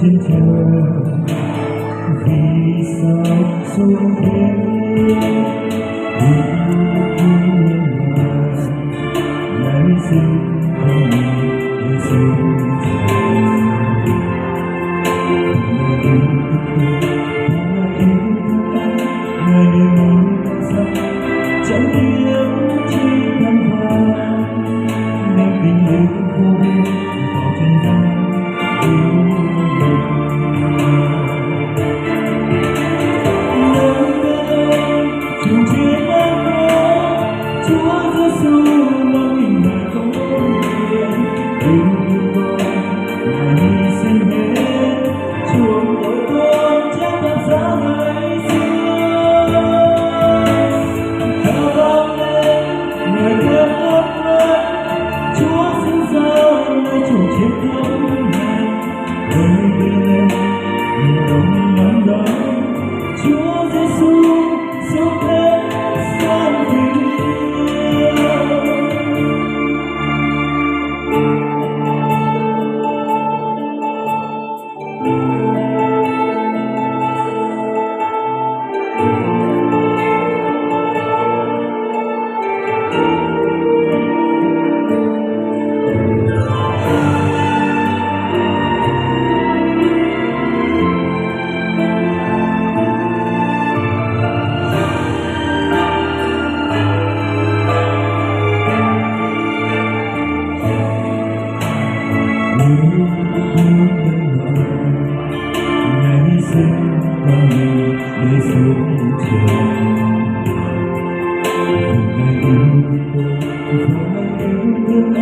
trên trời vì sao xuống thế lấy xin con để xuống người đi mong sao chẳng biết chi thân hoa nên tình yêu vô biên vào chân gian Chúa Giêsu mang mình là con người tình yêu con mà hy sinh hết chuộc tội con chết thập giá ngày xưa khao vang lên người cơn ước mơ Chúa sinh ra nơi chủ chiến thắng này đời đi lên nhiều đông nắng đó Chúa Giêsu sống hết gian vì ngày sinh con mình để xuống trời ngày yêu thương anh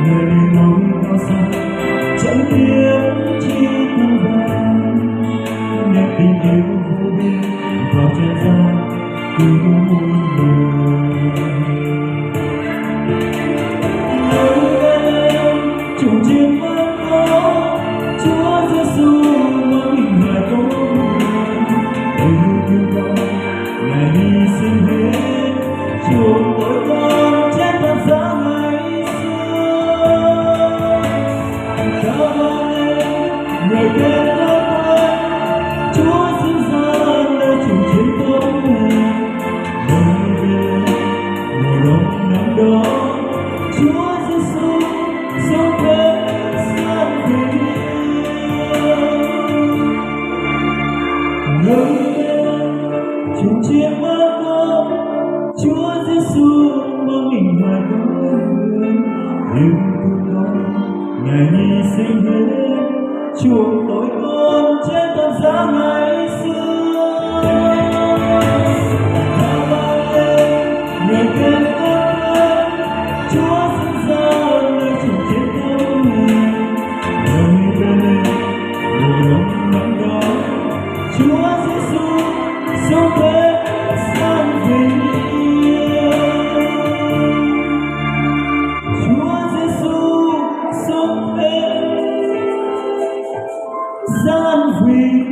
người đi mong cao xa chẳng biết chi thân vàng nên tình yêu vô biên vào chân gian cứu người chung chiến mất có Chúa Giêsu mang mình là con yêu con ngài hy sinh hết chuộc tội con chết thập giá ngày xưa khao vang lên người kết ước Chúa sinh ra nơi chủ chiến công đời về mùa đông nắng đó Chúa Giêsu sống hết gian vì người chung chiến mất con Chúa Giêsu mang mình ngoài con yêu con ngài hy sinh hết chuộc tội con chết thập giá ngày xưa khao vang lên người kết ước Chúa sinh ra nơi chủ chiến công đời về mùa đông nắng đó Chúa Giêsu sống hết gian vì Chúa Giêsu sống hết gian vì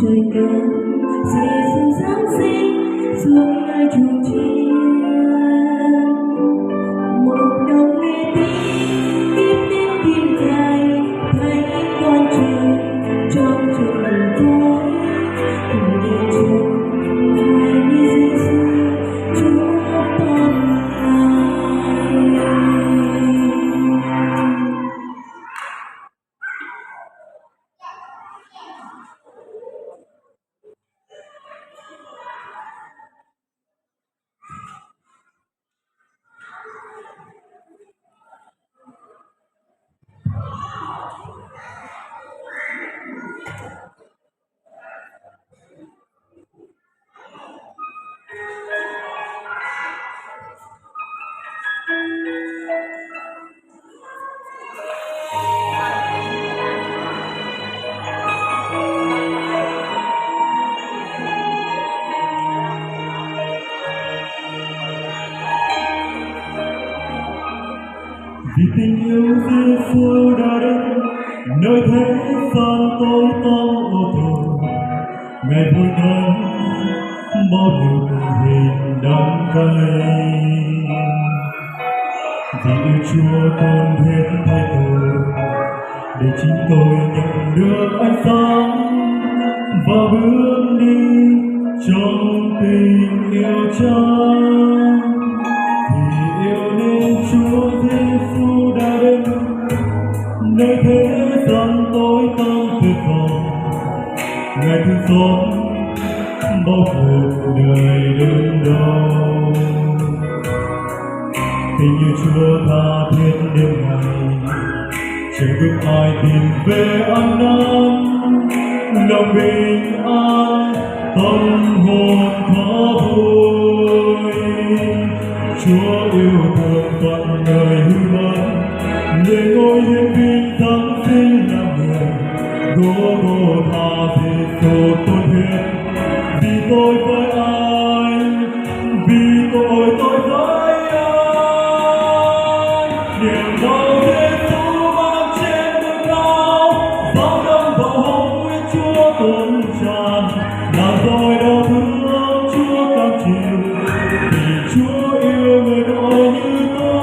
trời cao Giêsu Giáng sinh xuống nơi chuồng chiên một đồng nghe tiếng tiếp đến tim Ngài thay con trời trong trời tối cùng đi chung hãy đi Giêsu Chúa con Ngài. Vì tình yêu Giêsu đã đến nơi thế gian tối tăm vô thường, Ngài vui nắng bao nhục hình đắng cay. Vì yêu Chúa con hết thay đổi, để chính tôi nhận được ánh sáng và bước đi trong tình yêu Cha. Vì yêu nên Chúa Giêsu đã đến nơi thế gian tối tăm tuyệt vọng, Ngài thương xót bao cuộc đời đớn đau. Tình yêu Chúa tha thiết đêm ngày, chẳng biết ai tìm về ăn năn, lòng bình an tâm hồn thỏa vui. Chúa yêu thương toàn đời hư mất, người ngôi hiến vinh Giáng sinh làm người. Gô-gô-tha Giêsu tôn hiến, vì tôi với ai, vì tôi với ai. Niềm đau Giêsu mang trên đôi cao, bao đâm vào hồng nguyên Chúa tuôn tràn, là rồi đau thương Chúa cam chịu, vì Chúa yêu người đội như tôi.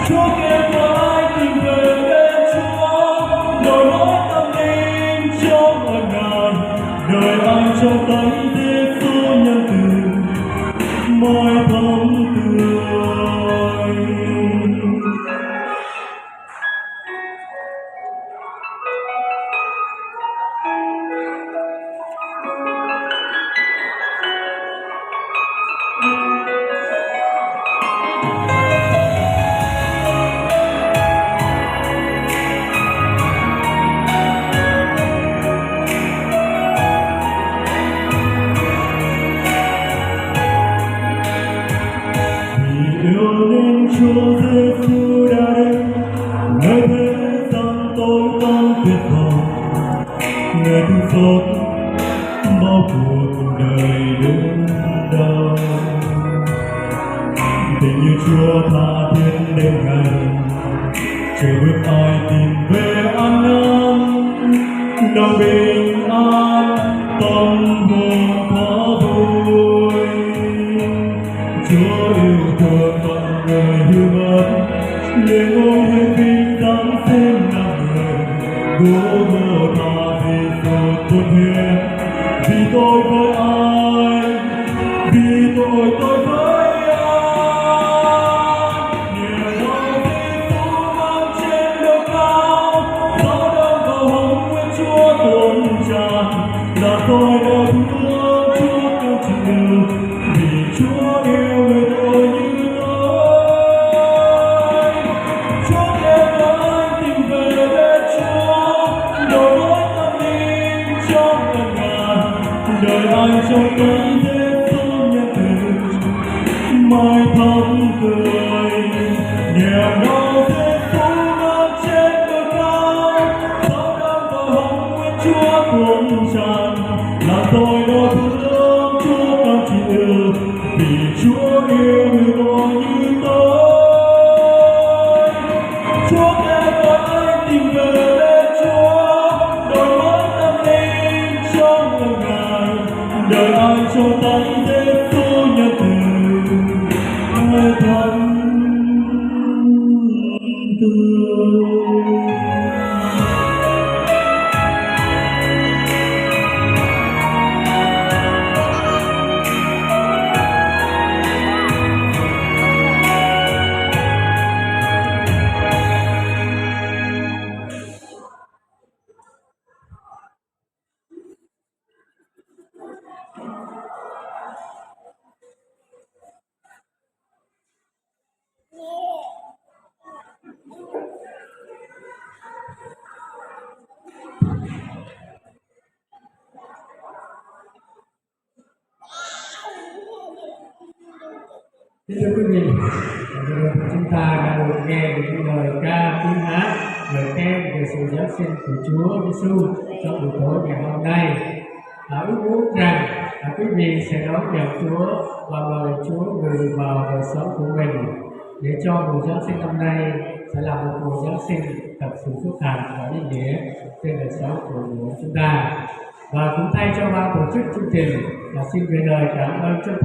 Chúa kêu gọi anh tìm về bên Chúa, đổi lối tâm linh trong ân ngàn, đời anh trong tay Giêsu nhân từ môi thắm tươi. Yêu nên Chúa Giêsu đã đến nơi thế gian tối tăm tuyệt vọng, Ngài thương xót bao cuộc đời đớn đau. Tình yêu Chúa tha thiết đêm ngày, chờ bước ai tìm về an năn, lòng bình an tâm hồn thỏa vui. Chúa yêu thương con người hư mất, để ngôi hiến vinh Giáng sinh làm người. Gô-gô-tha Giêsu tôn hiến, vì tôi với ai, vì tôi với ai. Niềm đau Giêsu mang trên đôi cao, bao đâm vào hồng nguyên Chúa tuôn tràn, là tôi đau thương Chúa cam chịu, vì Chúa yêu người tôi như tôi. Chúa kêu gọi anh tìm về bên Chúa, đổi lối tâm linh trong ân ngàn, đời anh trong tay Giêsu nhân từ môi thắm tươi. Niềm đau Giêsu mang trên đôi cao, bao đâm vào hồng nguyên Chúa tuôn tràn, là tôi đau thương Chúa cam chịu, vì Chúa yêu người tôi như tôi. Chúa kêu gọi anh tìm về bên Chúa, đổi lối cho tay Giêsu nhân từ người thân thương. Kính thưa quý vị, chúng ta đã được nghe những lời ca tiếng hát, lời khen về sự giáng sinh của Chúa Giêsu trong buổi tối ngày hôm nay. Ước muốn rằng quý vị sẽ đón nhận Chúa và mời Chúa gửi vào đời sống của mình, để cho mùa Giáng sinh năm nay sẽ là một mùa Giáng sinh thật sự phước hạnh và ý nghĩa trên đời sống của mỗi chúng ta. Và cũng thay cho ban tổ chức chương trình, xin gửi lời cảm ơn chân thành